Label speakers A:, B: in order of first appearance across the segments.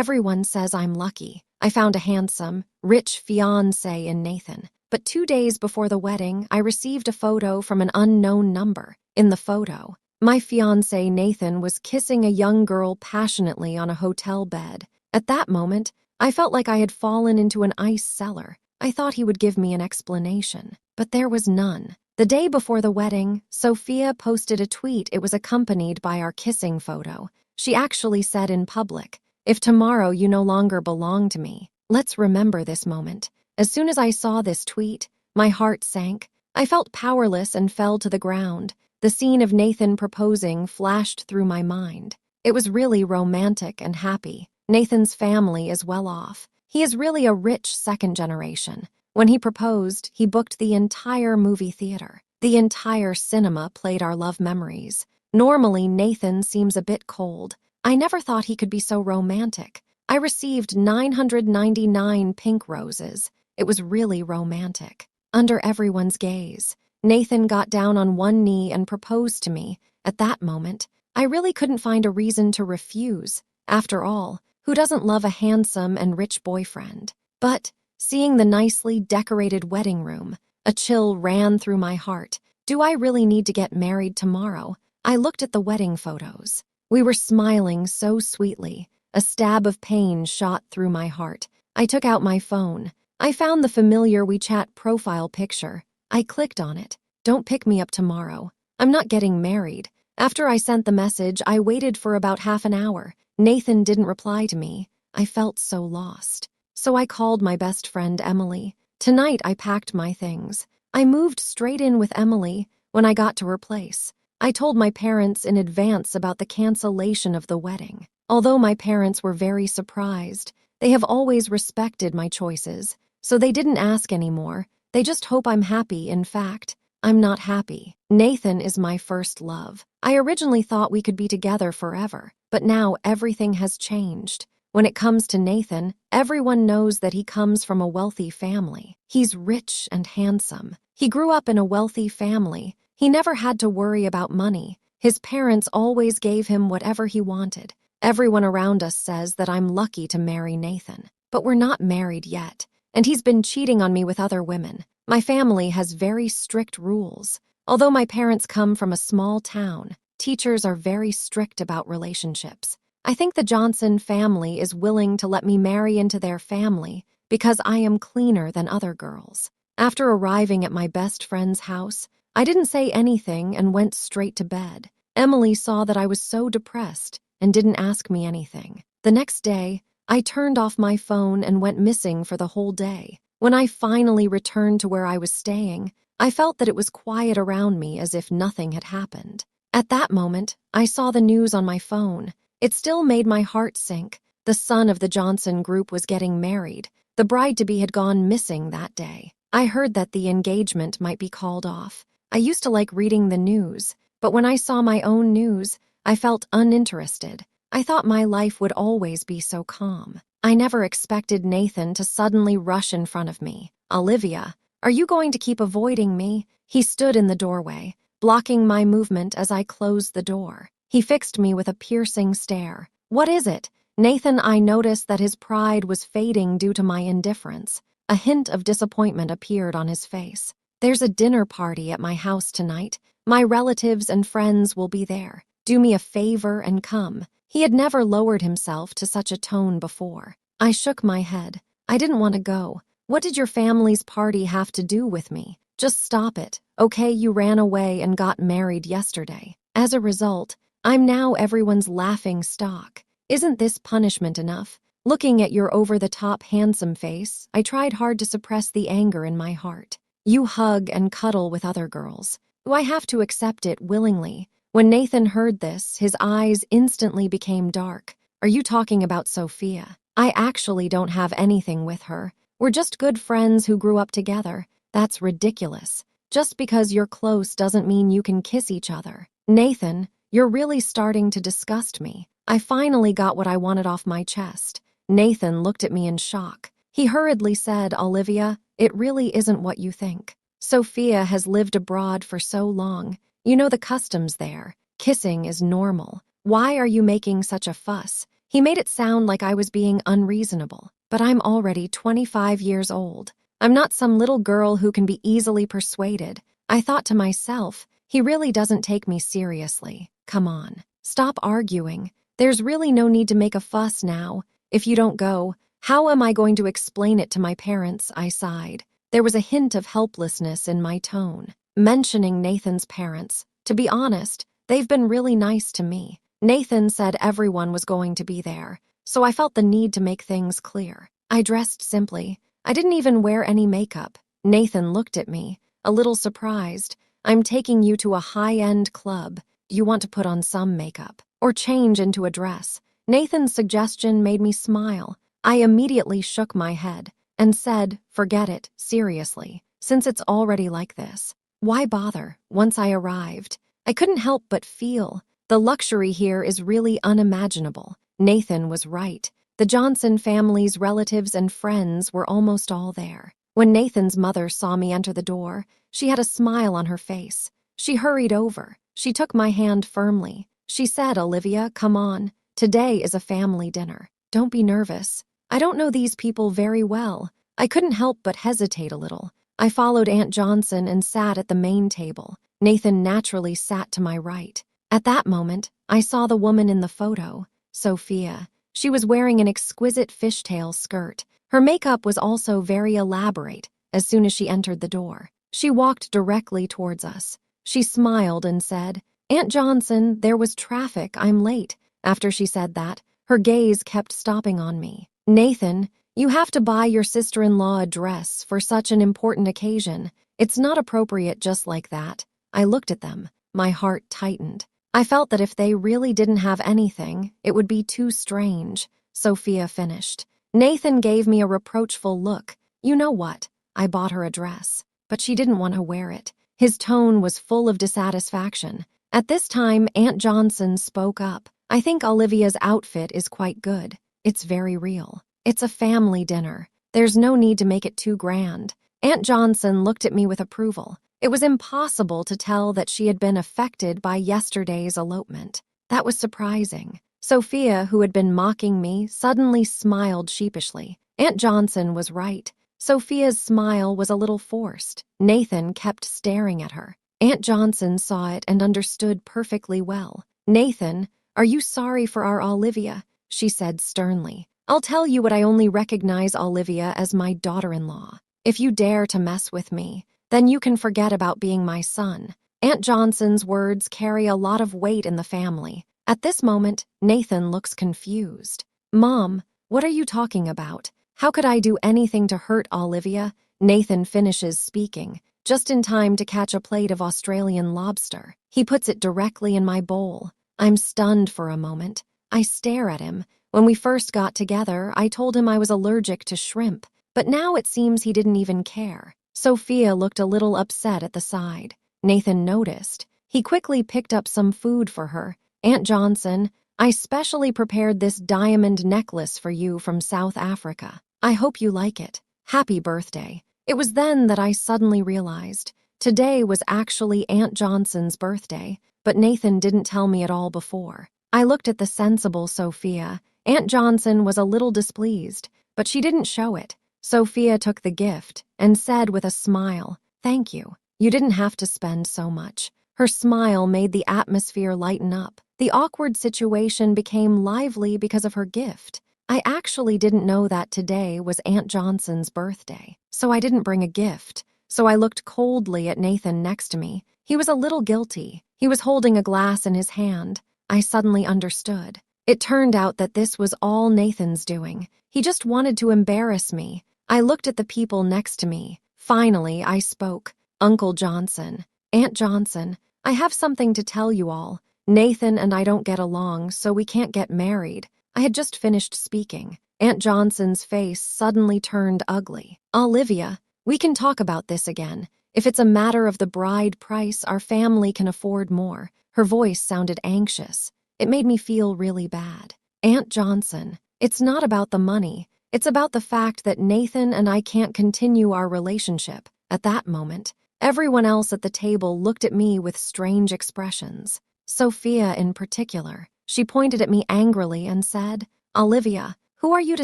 A: Everyone says I'm lucky. I found a handsome, rich fiancé in Nathan. But 2 days before the wedding, I received a photo from an unknown number. In the photo, my fiancé Nathan was kissing a young girl passionately on a hotel bed. At that moment, I felt like I had fallen into an ice cellar. I thought he would give me an explanation, but there was none. The day before the wedding, Sophia posted a tweet. It was accompanied by our kissing photo. She actually said in public, "If tomorrow you no longer belong to me, let's remember this moment." As soon as I saw this tweet, my heart sank. I felt powerless and fell to the ground. The scene of Nathan proposing flashed through my mind. It was really romantic and happy. Nathan's family is well off. He is really a rich second generation. When he proposed, he booked the entire movie theater. The entire cinema played our love memories. Normally, Nathan seems a bit cold. I never thought he could be so romantic. I received 999 pink roses. It was really romantic. Under everyone's gaze, Nathan got down on one knee and proposed to me. At that moment, I really couldn't find a reason to refuse. After all, who doesn't love a handsome and rich boyfriend? But seeing the nicely decorated wedding room, a chill ran through my heart. Do I really need to get married tomorrow? I looked at the wedding photos. We were smiling so sweetly. A stab of pain shot through my heart. I took out my phone. I found the familiar WeChat profile picture. I clicked on it. Don't pick me up tomorrow. I'm not getting married. After I sent the message, I waited for about half an hour. Nathan didn't reply to me. I felt so lost. So I called my best friend Emily. Tonight I packed my things. I moved straight in with Emily when I got to her place. I told my parents in advance about the cancellation of the wedding. Although my parents were very surprised, they have always respected my choices, so they didn't ask anymore. They just hope I'm happy. In fact, I'm not happy. Nathan is my first love. I originally thought we could be together forever, but now everything has changed. When it comes to Nathan, everyone knows that he comes from a wealthy family. He's rich and handsome. He grew up in a wealthy family. He never had to worry about money. His parents always gave him whatever he wanted. Everyone around us says that I'm lucky to marry Nathan, but we're not married yet, and he's been cheating on me with other women. My family has very strict rules. Although my parents come from a small town, teachers are very strict about relationships. I think the Johnson family is willing to let me marry into their family because I am cleaner than other girls. After arriving at my best friend's house, I didn't say anything and went straight to bed. Emily saw that I was so depressed and didn't ask me anything. The next day, I turned off my phone and went missing for the whole day. When I finally returned to where I was staying, I felt that it was quiet around me as if nothing had happened. At that moment, I saw the news on my phone. It still made my heart sink. The son of the Johnson group was getting married. The bride-to-be had gone missing that day. I heard that the engagement might be called off. I used to like reading the news, but when I saw my own news, I felt uninterested. I thought my life would always be so calm. I never expected Nathan to suddenly rush in front of me. "Olivia, are you going to keep avoiding me?" He stood in the doorway, blocking my movement as I closed the door. He fixed me with a piercing stare. "What is it?" Nathan, I noticed that his pride was fading due to my indifference. A hint of disappointment appeared on his face. "There's a dinner party at my house tonight. My relatives and friends will be there. Do me a favor and come." He had never lowered himself to such a tone before. I shook my head. I didn't want to go. "What did your family's party have to do with me? Just stop it. Okay, you ran away and got married yesterday. As a result, I'm now everyone's laughing stock. Isn't this punishment enough?" Looking at your over-the-top handsome face, I tried hard to suppress the anger in my heart. "You hug and cuddle with other girls. Do I have to accept it willingly?" When Nathan heard this, his eyes instantly became dark. "Are you talking about Sophia? I actually don't have anything with her. We're just good friends who grew up together. That's ridiculous. Just because you're close doesn't mean you can kiss each other." "Nathan, you're really starting to disgust me." I finally got what I wanted off my chest. Nathan looked at me in shock. He hurriedly said, "Olivia, it really isn't what you think. Sophia has lived abroad for so long. You know the customs there. Kissing is normal. Why are you making such a fuss?" He made it sound like I was being unreasonable, but I'm already 25 years old. I'm not some little girl who can be easily persuaded. I thought to myself, he really doesn't take me seriously. Come on, stop arguing. There's really no need to make a fuss now. If you don't go, how am I going to explain it to my parents? I sighed. There was a hint of helplessness in my tone. Mentioning Nathan's parents, to be honest, they've been really nice to me. Nathan said everyone was going to be there, so I felt the need to make things clear. I dressed simply. I didn't even wear any makeup. Nathan looked at me, a little surprised. I'm taking you to a high-end club. You want to put on some makeup or change into a dress. Nathan's suggestion made me smile. I immediately shook my head and said, forget it, seriously, since it's already like this. Why bother? Once I arrived, I couldn't help but feel the luxury here is really unimaginable. Nathan was right. The Johnson family's relatives and friends were almost all there. When Nathan's mother saw me enter the door, she had a smile on her face. She hurried over. She took my hand firmly. She said, Olivia, come on. Today is a family dinner. Don't be nervous. I don't know these people very well. I couldn't help but hesitate a little. I followed Aunt Johnson and sat at the main table. Nathan naturally sat to my right. At that moment, I saw the woman in the photo, Sophia. She was wearing an exquisite fishtail skirt. Her makeup was also very elaborate. As soon as she entered the door, she walked directly towards us. She smiled and said, Aunt Johnson, there was traffic, I'm late. After she said that, her gaze kept stopping on me. Nathan, you have to buy your sister-in-law a dress for such an important occasion. It's not appropriate just like that. I looked at them. My heart tightened. I felt that if they really didn't have anything, it would be too strange. Sophia finished. Nathan gave me a reproachful look. You know what? I bought her a dress, but she didn't want to wear it. His tone was full of dissatisfaction. At this time, Aunt Johnson spoke up. I think Olivia's outfit is quite good. It's very real. It's a family dinner. There's no need to make it too grand. Aunt Johnson looked at me with approval. It was impossible to tell that she had been affected by yesterday's elopement. That was surprising. Sophia, who had been mocking me, suddenly smiled sheepishly. Aunt Johnson was right. Sophia's smile was a little forced. Nathan kept staring at her. Aunt Johnson saw it and understood perfectly well. Nathan, are you sorry for our Olivia? She said sternly. I'll tell you what, I only recognize Olivia as my daughter-in-law. If you dare to mess with me, then you can forget about being my son. Aunt Johnson's words carry a lot of weight in the family. At this moment, Nathan looks confused. Mom, what are you talking about? How could I do anything to hurt Olivia? Nathan finishes speaking, just in time to catch a plate of Australian lobster. He puts it directly in my bowl. I'm stunned for a moment. I stare at him. When we first got together, I told him I was allergic to shrimp, but now it seems he didn't even care. Sophia looked a little upset at the side. Nathan noticed. He quickly picked up some food for her. Aunt Johnson, I specially prepared this diamond necklace for you from South Africa. I hope you like it. Happy birthday. It was then that I suddenly realized today was actually Aunt Johnson's birthday, but Nathan didn't tell me at all before. I looked at the sensible Sophia. Aunt Johnson was a little displeased, but she didn't show it. Sophia took the gift and said with a smile, Thank you. You didn't have to spend so much. Her smile made the atmosphere lighten up. The awkward situation became lively because of her gift. I actually didn't know that today was Aunt Johnson's birthday, so I didn't bring a gift. So I looked coldly at Nathan next to me. He was a little guilty. He was holding a glass in his hand. I suddenly understood. It turned out that this was all Nathan's doing. He just wanted to embarrass me. I looked at the people next to me. Finally, I spoke. Uncle Johnson, Aunt Johnson, I have something to tell you all. Nathan and I don't get along, so we can't get married. I had just finished speaking. Aunt Johnson's face suddenly turned ugly. Olivia, we can talk about this again. If it's a matter of the bride price, our family can afford more. Her voice sounded anxious. It made me feel really bad. Aunt Johnson, it's not about the money. It's about the fact that Nathan and I can't continue our relationship. At that moment, everyone else at the table looked at me with strange expressions. Sophia in particular. She pointed at me angrily and said, Olivia, who are you to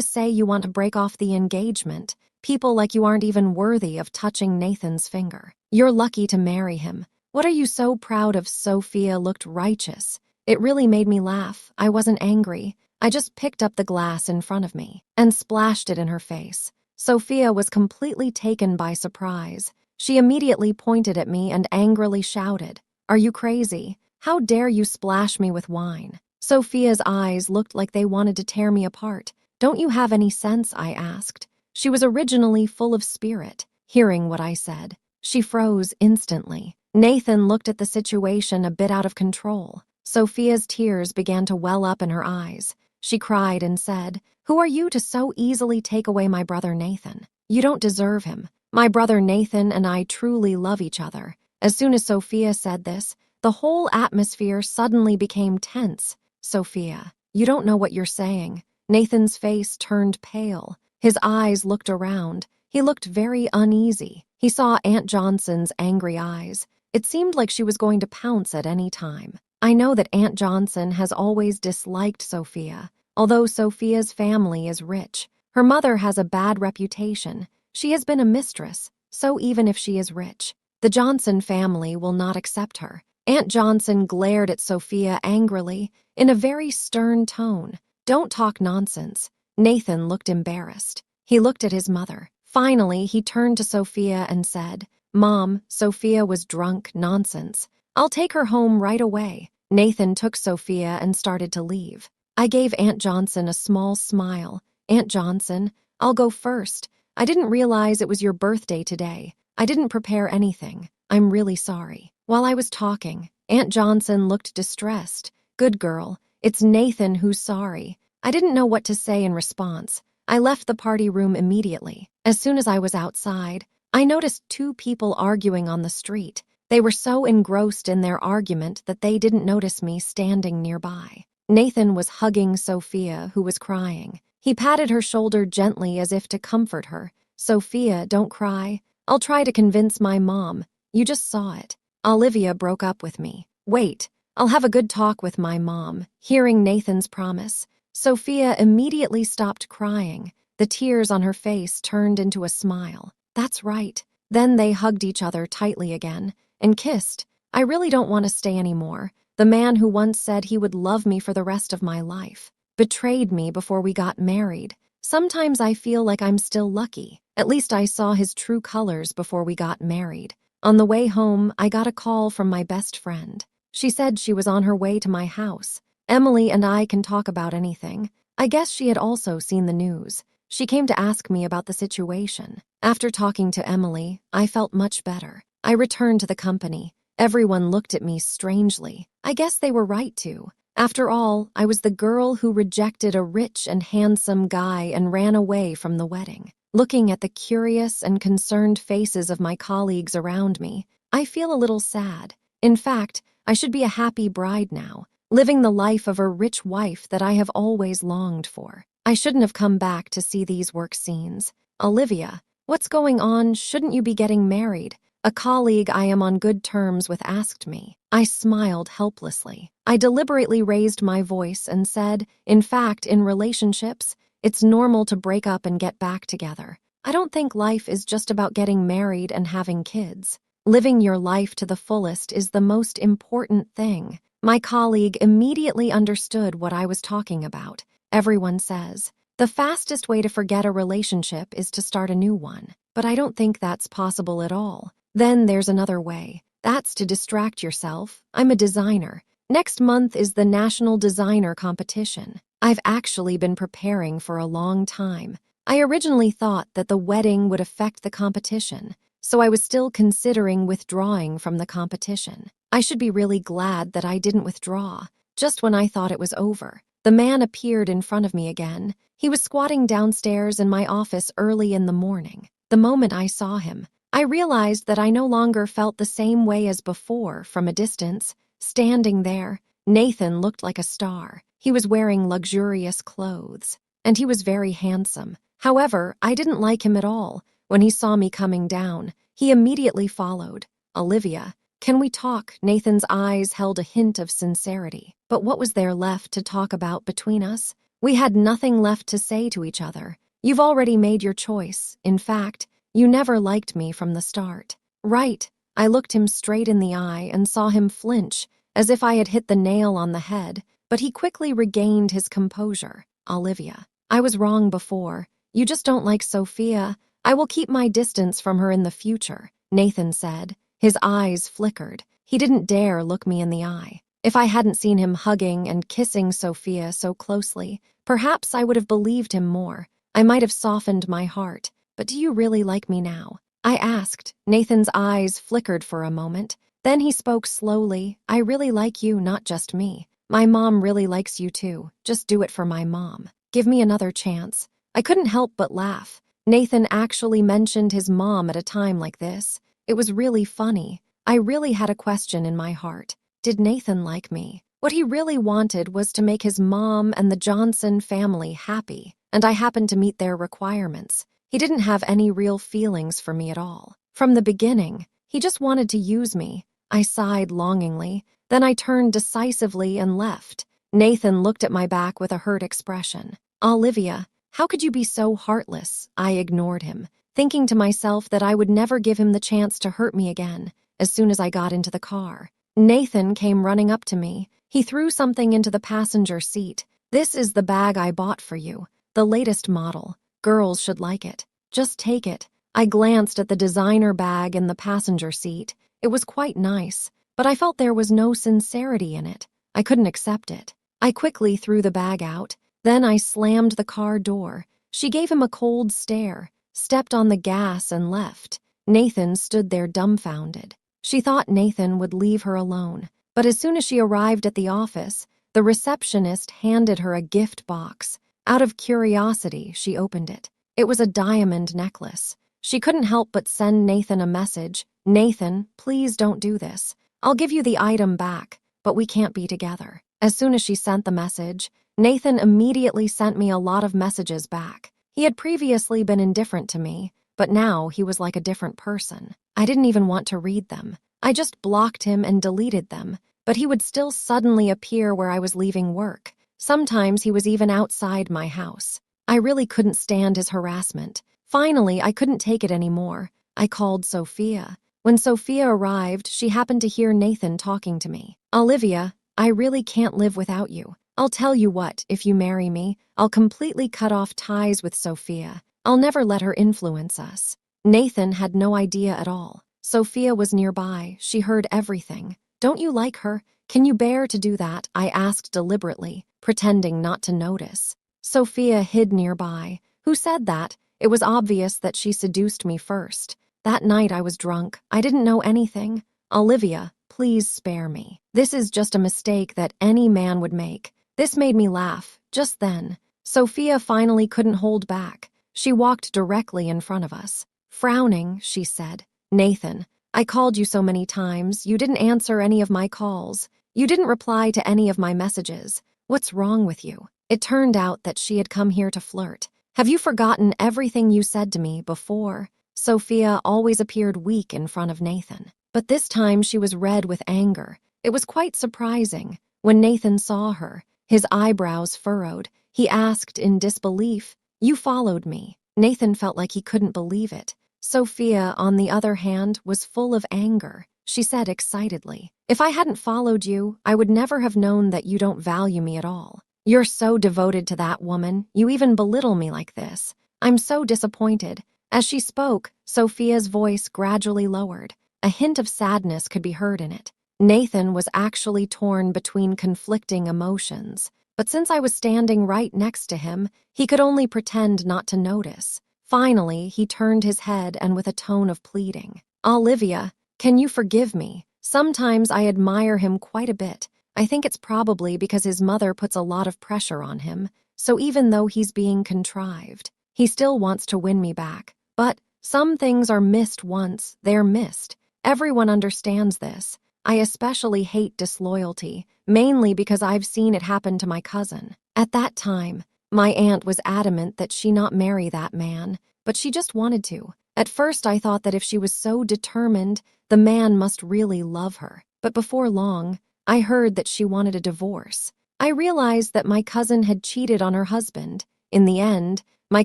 A: say you want to break off the engagement? People like you aren't even worthy of touching Nathan's finger. You're lucky to marry him. What are you so proud of?" Sophia looked righteous. It really made me laugh. I wasn't angry. I just picked up the glass in front of me and splashed it in her face. Sophia was completely taken by surprise. She immediately pointed at me and angrily shouted, "Are you crazy? How dare you splash me with wine?" Sophia's eyes looked like they wanted to tear me apart. "Don't you have any sense?" I asked. She was originally full of spirit. Hearing what I said, she froze instantly. Nathan looked at the situation a bit out of control. Sophia's tears began to well up in her eyes. She cried and said, "Who are you to so easily take away my brother Nathan? You don't deserve him. My brother Nathan and I truly love each other." As soon as Sophia said this, the whole atmosphere suddenly became tense. "Sophia, you don't know what you're saying." Nathan's face turned pale. His eyes looked around. He looked very uneasy. He saw Aunt Johnson's angry eyes. It seemed like she was going to pounce at any time. I know that Aunt Johnson has always disliked Sophia. Although Sophia's family is rich, her mother has a bad reputation. She has been a mistress, so even if she is rich, the Johnson family will not accept her. Aunt Johnson glared at Sophia angrily, in a very stern tone. "Don't talk nonsense." Nathan looked embarrassed. He looked at his mother. Finally, he turned to Sophia and said, "Mom, Sophia was drunk. Nonsense. I'll take her home right away." Nathan took Sophia and started to leave. I gave Aunt Johnson a small smile. "Aunt Johnson, I'll go first. I didn't realize it was your birthday today. I didn't prepare anything. I'm really sorry." While I was talking, Aunt Johnson looked distressed. "Good girl. It's Nathan who's sorry." I didn't know what to say in response. I left the party room immediately. As soon as I was outside, I noticed two people arguing on the street. They were so engrossed in their argument that they didn't notice me standing nearby. Nathan was hugging Sophia, who was crying. He patted her shoulder gently as if to comfort her. "Sophia, don't cry. I'll try to convince my mom. You just saw it." Olivia broke up with me. "Wait, I'll have a good talk with my mom." Hearing Nathan's promise, Sophia immediately stopped crying. The tears on her face turned into a smile. "That's right." Then they hugged each other tightly again and kissed. "I really don't want to stay anymore. The man who once said he would love me for the rest of my life betrayed me before we got married. Sometimes I feel like I'm still lucky. At least I saw his true colors before we got married." On the way home, I got a call from my best friend. She said she was on her way to my house. Emily and I can talk about anything. I guess she had also seen the news. She came to ask me about the situation. After talking to Emily, I felt much better. I returned to the company. Everyone looked at me strangely. I guess they were right to. After all, I was the girl who rejected a rich and handsome guy and ran away from the wedding. Looking at the curious and concerned faces of my colleagues around me, I feel a little sad. In fact, I should be a happy bride now, living the life of a rich wife that I have always longed for. I shouldn't have come back to see these work scenes. "Olivia, what's going on? Shouldn't you be getting married?" A colleague I am on good terms with asked me. I smiled helplessly. I deliberately raised my voice and said, "In fact, in relationships, it's normal to break up and get back together. I don't think life is just about getting married and having kids. Living your life to the fullest is the most important thing." My colleague immediately understood what I was talking about. Everyone says, the fastest way to forget a relationship is to start a new one. But I don't think that's possible at all. Then there's another way. That's to distract yourself. I'm a designer. Next month is the National Designer Competition. I've actually been preparing for a long time. I originally thought that the wedding would affect the competition, so I was still considering withdrawing from the competition. I should be really glad that I didn't withdraw. Just when I thought it was over, the man appeared in front of me again. He was squatting downstairs in my office early in the morning. The moment I saw him, I realized that I no longer felt the same way as before from a distance. Standing there, Nathan looked like a star. He was wearing luxurious clothes, and he was very handsome. However, I didn't like him at all. When he saw me coming down, he immediately followed. "Olivia, can we talk?" Nathan's eyes held a hint of sincerity. But what was there left to talk about between us? We had nothing left to say to each other. You've already made your choice. In fact, you never liked me from the start. Right. I looked him straight in the eye and saw him flinch, as if I had hit the nail on the head, but he quickly regained his composure. Olivia, I was wrong before. You just don't like Sophia. I will keep my distance from her in the future, Nathan said. His eyes flickered. He didn't dare look me in the eye. If I hadn't seen him hugging and kissing Sophia so closely, perhaps I would have believed him more. I might have softened my heart. But do you really like me now? I asked. Nathan's eyes flickered for a moment. Then he spoke slowly. I really like you, not just me. My mom really likes you too. Just do it for my mom. Give me another chance. I couldn't help but laugh. Nathan actually mentioned his mom at a time like this. It was really funny. I really had a question in my heart. Did Nathan like me? What he really wanted was to make his mom and the Johnson family happy, and I happened to meet their requirements. He didn't have any real feelings for me at all. From the beginning, he just wanted to use me. I sighed longingly, then I turned decisively and left. Nathan looked at my back with a hurt expression. Olivia, how could you be so heartless? I ignored him, thinking to myself that I would never give him the chance to hurt me again. As soon as I got into the car, Nathan came running up to me. He threw something into the passenger seat. This is the bag I bought for you, the latest model. Girls should like it. Just take it. I glanced at the designer bag in the passenger seat. It was quite nice, but I felt there was no sincerity in it. I couldn't accept it. I quickly threw the bag out. Then I slammed the car door. She gave him a cold stare, stepped on the gas and left. Nathan stood there dumbfounded. She thought Nathan would leave her alone, but as soon as she arrived at the office, the receptionist handed her a gift box. Out of curiosity, she opened it. It was a diamond necklace. She couldn't help but send Nathan a message. Nathan, please don't do this. I'll give you the item back, but we can't be together. As soon as she sent the message, Nathan immediately sent me a lot of messages back. He had previously been indifferent to me, but now he was like a different person. I didn't even want to read them. I just blocked him and deleted them, but he would still suddenly appear where I was leaving work. Sometimes he was even outside my house. I really couldn't stand his harassment. Finally, I couldn't take it anymore. I called Sophia. When Sophia arrived, she happened to hear Nathan talking to me. Olivia, I really can't live without you. I'll tell you what, if you marry me, I'll completely cut off ties with Sophia. I'll never let her influence us. Nathan had no idea at all. Sophia was nearby. She heard everything. Don't you like her? Can you bear to do that? I asked deliberately, pretending not to notice. Sophia hid nearby. Who said that? It was obvious that she seduced me first. That night I was drunk. I didn't know anything. Olivia, please spare me. This is just a mistake that any man would make. This made me laugh. Just then, Sophia finally couldn't hold back. She walked directly in front of us. Frowning, she said, Nathan, I called you so many times. You didn't answer any of my calls. You didn't reply to any of my messages. What's wrong with you? It turned out that she had come here to flirt. Have you forgotten everything you said to me before? Sophia always appeared weak in front of Nathan, but this time she was red with anger. It was quite surprising. When Nathan saw her, his eyebrows furrowed. He asked in disbelief, You followed me. Nathan felt like he couldn't believe it. Sophia, on the other hand, was full of anger. She said excitedly, If I hadn't followed you, I would never have known that you don't value me at all. You're so devoted to that woman. You even belittle me like this. I'm so disappointed. As she spoke, Sophia's voice gradually lowered. A hint of sadness could be heard in it. Nathan was actually torn between conflicting emotions, but since I was standing right next to him, he could only pretend not to notice. Finally, he turned his head and with a tone of pleading, Olivia, can you forgive me? Sometimes I admire him quite a bit. I think it's probably because his mother puts a lot of pressure on him, so even though he's being contrived, he still wants to win me back. But some things are missed once, they're missed. Everyone understands this. I especially hate disloyalty, mainly because I've seen it happen to my cousin. At that time, my aunt was adamant that she not marry that man, but she just wanted to. At first I thought that if she was so determined, the man must really love her. But before long, I heard that she wanted a divorce. I realized that my cousin had cheated on her husband. In the end, my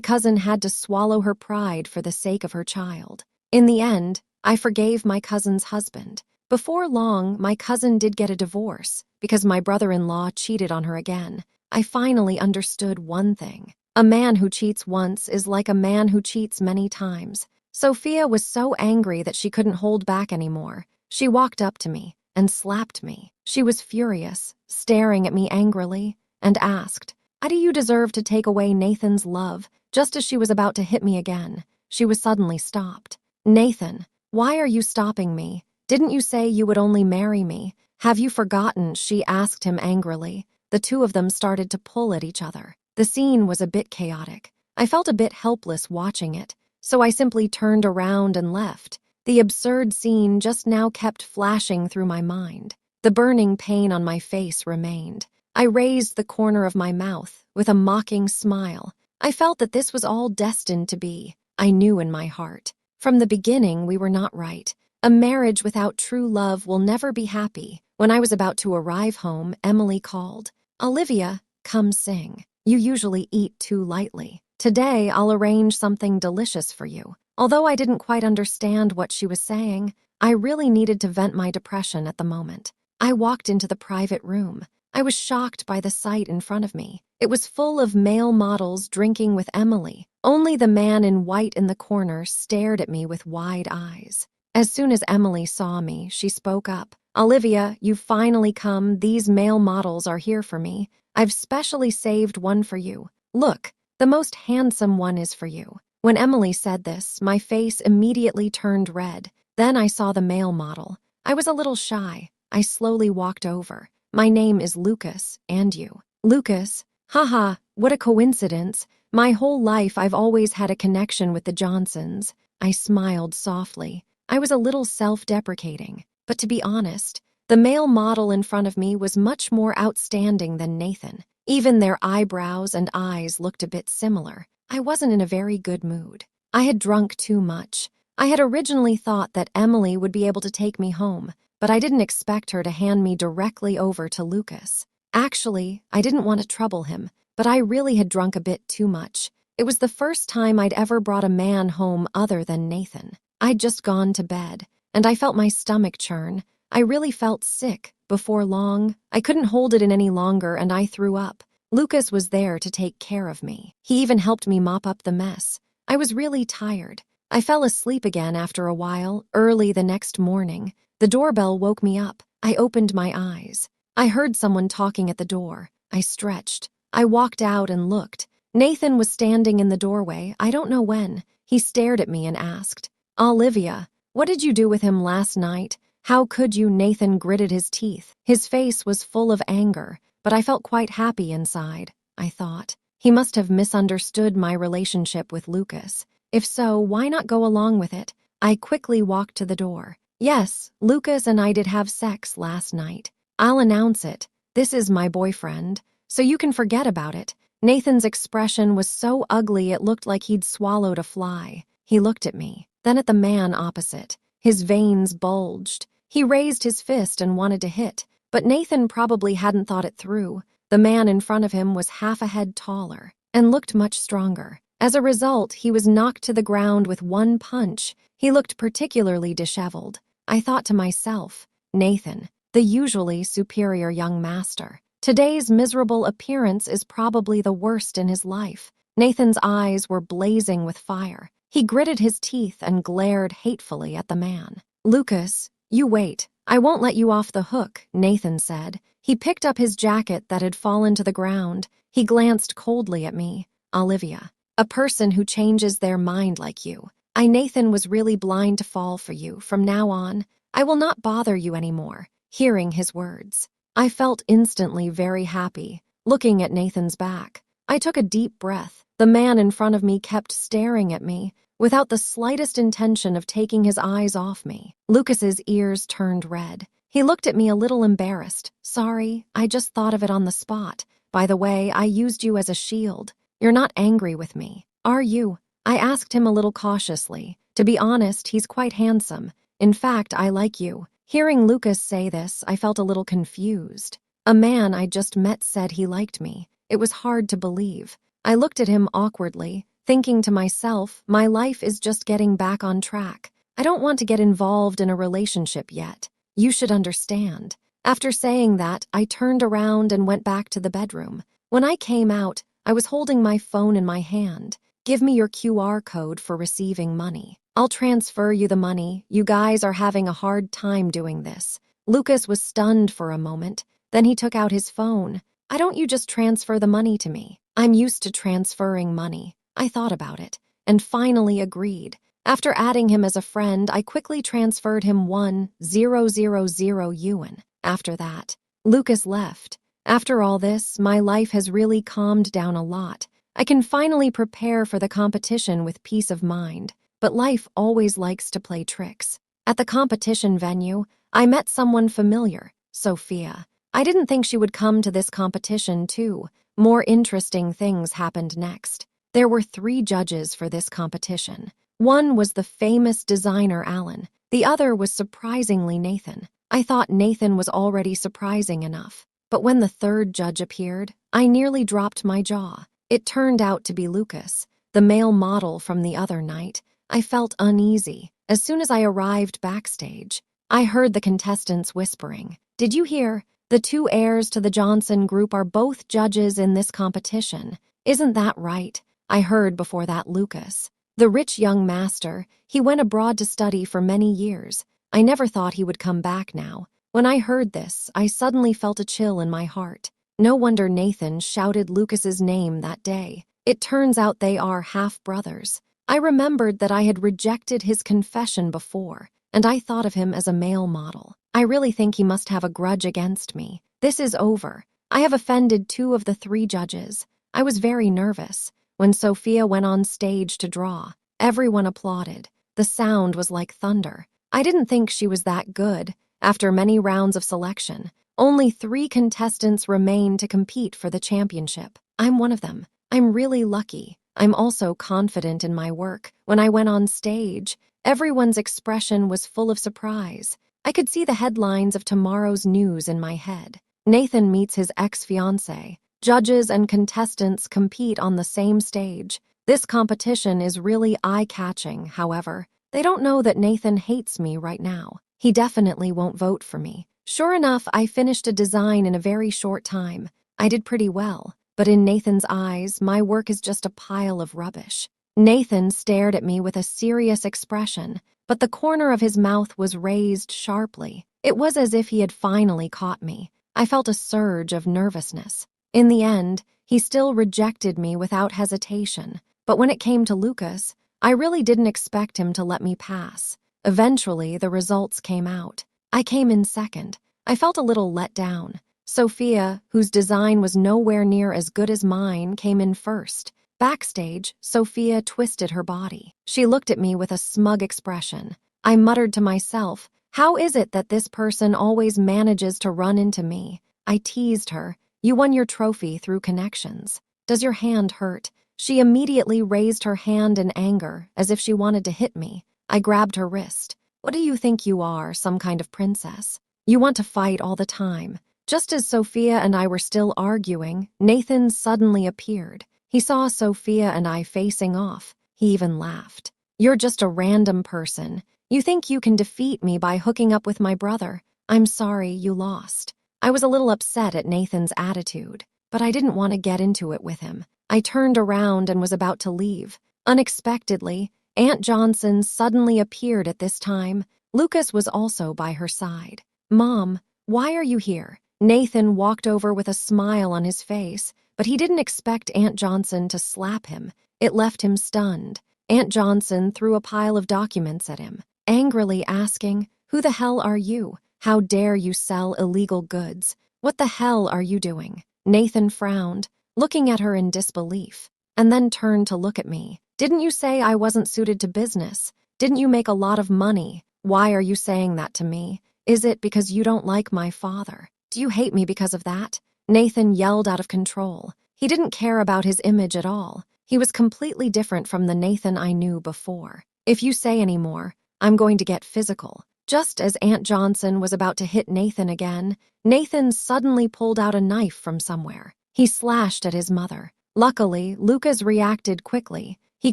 A: cousin had to swallow her pride for the sake of her child. In the end, I forgave my cousin's husband. Before long, my cousin did get a divorce because my brother-in-law cheated on her again. I finally understood one thing. A man who cheats once is like a man who cheats many times. Sophia was so angry that she couldn't hold back anymore. She walked up to me and slapped me. She was furious, staring at me angrily, and asked, "How do you deserve to take away Nathan's love?" Just as she was about to hit me again, she was suddenly stopped. "Nathan, why are you stopping me? Didn't you say you would only marry me? Have you forgotten?" she asked him angrily. The two of them started to pull at each other. The scene was a bit chaotic. I felt a bit helpless watching it, so I simply turned around and left. The absurd scene just now kept flashing through my mind. The burning pain on my face remained. I raised the corner of my mouth with a mocking smile. I felt that this was all destined to be. I knew in my heart. From the beginning, we were not right. A marriage without true love will never be happy. When I was about to arrive home, Emily called. "Olivia, come sing. You usually eat too lightly. Today, I'll arrange something delicious for you." Although I didn't quite understand what she was saying, I really needed to vent my depression at the moment. I walked into the private room. I was shocked by the sight in front of me. It was full of male models drinking with Emily. Only the man in white in the corner stared at me with wide eyes. As soon as Emily saw me, she spoke up. "Olivia, you've finally come. These male models are here for me. I've specially saved one for you. Look, the most handsome one is for you." When Emily said this, my face immediately turned red. Then I saw the male model. I was a little shy. I slowly walked over. "My name is Lucas, and you?" "Lucas? Haha, what a coincidence. My whole life I've always had a connection with the Johnsons." I smiled softly. I was a little self-deprecating. But to be honest, the male model in front of me was much more outstanding than Nathan. Even their eyebrows and eyes looked a bit similar. I wasn't in a very good mood. I had drunk too much. I had originally thought that Emily would be able to take me home, but I didn't expect her to hand me directly over to Lucas. Actually, I didn't want to trouble him, but I really had drunk a bit too much. It was the first time I'd ever brought a man home other than Nathan. I'd just gone to bed, and I felt my stomach churn. I really felt sick. Before long, I couldn't hold it in any longer and I threw up. Lucas was there to take care of me. He even helped me mop up the mess. I was really tired. I fell asleep again after a while. Early the next morning, the doorbell woke me up. I opened my eyes. I heard someone talking at the door. I stretched. I walked out and looked. Nathan was standing in the doorway. I don't know when. He stared at me and asked, "Olivia, what did you do with him last night? How could you?" Nathan gritted his teeth. His face was full of anger, but I felt quite happy inside. I thought, he must have misunderstood my relationship with Lucas. If so, why not go along with it? I quickly walked to the door. "Yes, Lucas and I did have sex last night. I'll announce it. This is my boyfriend, so you can forget about it." Nathan's expression was so ugly it looked like he'd swallowed a fly. He looked at me, then at the man opposite. His veins bulged. He raised his fist and wanted to hit, but Nathan probably hadn't thought it through. The man in front of him was half a head taller and looked much stronger. As a result, he was knocked to the ground with one punch. He looked particularly disheveled. I thought to myself, Nathan, the usually superior young master. Today's miserable appearance is probably the worst in his life. Nathan's eyes were blazing with fire. He gritted his teeth and glared hatefully at the man. "Lucas, you wait. I won't let you off the hook," Nathan said. He picked up his jacket that had fallen to the ground. He glanced coldly at me. "Olivia, a person who changes their mind like you. Nathan was really blind to fall for you. From now on, I will not bother you anymore." Hearing his words, I felt instantly very happy. Looking at Nathan's back, I took a deep breath. The man in front of me kept staring at me, without the slightest intention of taking his eyes off me. Lucas's ears turned red. He looked at me a little embarrassed. "Sorry, I just thought of it on the spot. By the way, I used you as a shield. You're not angry with me, are you?" I asked him a little cautiously. To be honest, he's quite handsome. In fact, I like you. Hearing Lucas say this, I felt a little confused. A man I just met said he liked me. It was hard to believe. I looked at him awkwardly, thinking to myself, my life is just getting back on track. I don't want to get involved in a relationship yet. You should understand. After saying that, I turned around and went back to the bedroom. When I came out, I was holding my phone in my hand. Give me your QR code for receiving money. I'll transfer you the money. You guys are having a hard time doing this. Lucas was stunned for a moment. Then he took out his phone. Why don't you just transfer the money to me? I'm used to transferring money. I thought about it and finally agreed. After adding him as a friend, I quickly transferred him 1,000 yuan. After that, Lucas left. After all this, my life has really calmed down a lot. I can finally prepare for the competition with peace of mind. But life always likes to play tricks. At the competition venue, I met someone familiar, Sophia. I didn't think she would come to this competition, too. More interesting things happened next. There were 3 judges for this competition. One was the famous designer Alan. The other was surprisingly Nathan. I thought Nathan was already surprising enough. But when the 3rd judge appeared, I nearly dropped my jaw. It turned out to be Lucas, the male model from the other night. I felt uneasy. As soon as I arrived backstage, I heard the contestants whispering, "Did you hear? The 2 heirs to the Johnson Group are both judges in this competition. Isn't that right?" I heard before that Lucas, the rich young master, he went abroad to study for many years. I never thought he would come back now. When I heard this, I suddenly felt a chill in my heart. No wonder Nathan shouted Lucas's name that day. It turns out they are half-brothers. I remembered that I had rejected his confession before, and I thought of him as a male model. I really think he must have a grudge against me. This is over. I have offended 2 of the 3 judges. I was very nervous. When Sophia went on stage to draw, everyone applauded. The sound was like thunder. I didn't think she was that good. After many rounds of selection, only 3 contestants remained to compete for the championship. I'm one of them. I'm really lucky. I'm also confident in my work. When I went on stage, everyone's expression was full of surprise. I could see the headlines of tomorrow's news in my head. Nathan meets his ex-fiancé. Judges and contestants compete on the same stage. This competition is really eye-catching, however. They don't know that Nathan hates me right now. He definitely won't vote for me. Sure enough, I finished a design in a very short time. I did pretty well, but in Nathan's eyes, my work is just a pile of rubbish. Nathan stared at me with a serious expression, but the corner of his mouth was raised sharply. It was as if he had finally caught me. I felt a surge of nervousness. In the end, he still rejected me without hesitation. But when it came to Lucas, I really didn't expect him to let me pass. Eventually, the results came out. I came in second. I felt a little let down. Sophia, whose design was nowhere near as good as mine, came in first. Backstage, Sophia twisted her body. She looked at me with a smug expression. I muttered to myself, how is it that this person always manages to run into me? I teased her. You won your trophy through connections. Does your hand hurt? She immediately raised her hand in anger, as if she wanted to hit me. I grabbed her wrist. What do you think you are, some kind of princess? You want to fight all the time. Just as Sophia and I were still arguing, Nathan suddenly appeared. He saw Sophia and I facing off. He even laughed. You're just a random person. You think you can defeat me by hooking up with my brother. I'm sorry you lost. I was a little upset at Nathan's attitude, but I didn't want to get into it with him. I turned around and was about to leave. Unexpectedly, Aunt Johnson suddenly appeared at this time. Lucas was also by her side. Mom, why are you here? Nathan walked over with a smile on his face, but he didn't expect Aunt Johnson to slap him. It left him stunned. Aunt Johnson threw a pile of documents at him, angrily asking, Who the hell are you? How dare you sell illegal goods? What the hell are you doing? Nathan frowned, looking at her in disbelief, and then turned to look at me. Didn't you say I wasn't suited to business? Didn't you make a lot of money? Why are you saying that to me? Is it because you don't like my father? Do you hate me because of that? Nathan yelled out of control. He didn't care about his image at all. He was completely different from the Nathan I knew before. If you say any more, I'm going to get physical. Just as Aunt Johnson was about to hit Nathan again, Nathan suddenly pulled out a knife from somewhere. He slashed at his mother. Luckily, Lucas reacted quickly. He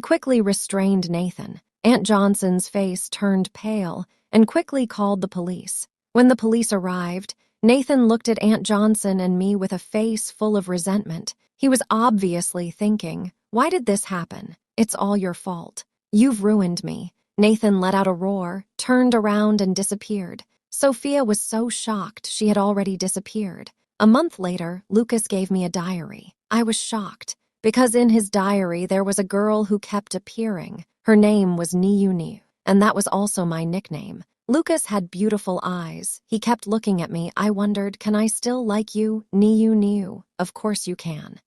A: quickly restrained Nathan. Aunt Johnson's face turned pale and quickly called the police. When the police arrived, Nathan looked at Aunt Johnson and me with a face full of resentment. He was obviously thinking, "Why did this happen? It's all your fault. You've ruined me." Nathan let out a roar, turned around and disappeared. Sophia was so shocked she had already disappeared. A month later, Lucas gave me a diary. I was shocked, because in his diary there was a girl who kept appearing. Her name was Niu, and that was also my nickname. Lucas had beautiful eyes. He kept looking at me. I wondered, can I still like you, Niu? Of course you can.